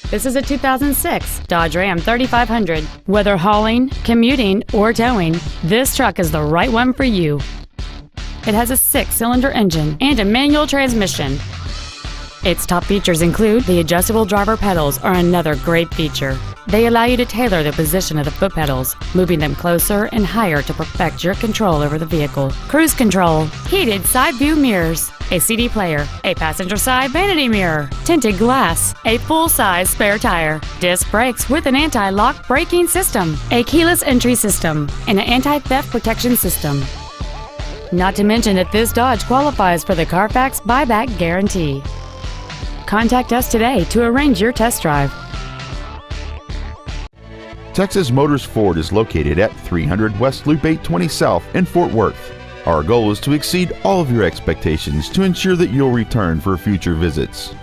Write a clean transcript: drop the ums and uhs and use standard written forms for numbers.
This is a 2006 Dodge Ram 3500. Whether hauling, commuting, or towing, this truck is the right one for you. It has a 6-cylinder engine and a manual transmission. Its top features include the adjustable driver pedals are another great feature. They allow you to tailor the position of the foot pedals, moving them closer and higher to perfect your control over the vehicle. Cruise control, heated side view mirrors, a CD player, a passenger side vanity mirror, tinted glass, a full-size spare tire, disc brakes with an anti-lock braking system, a keyless entry system, and an anti-theft protection system. Not to mention that this Dodge qualifies for the Carfax buyback guarantee. Contact us today to arrange your test drive. Texas Motors Ford is located at 300 West Loop 820 South in Fort Worth. Our goal is to exceed all of your expectations to ensure that you'll return for future visits.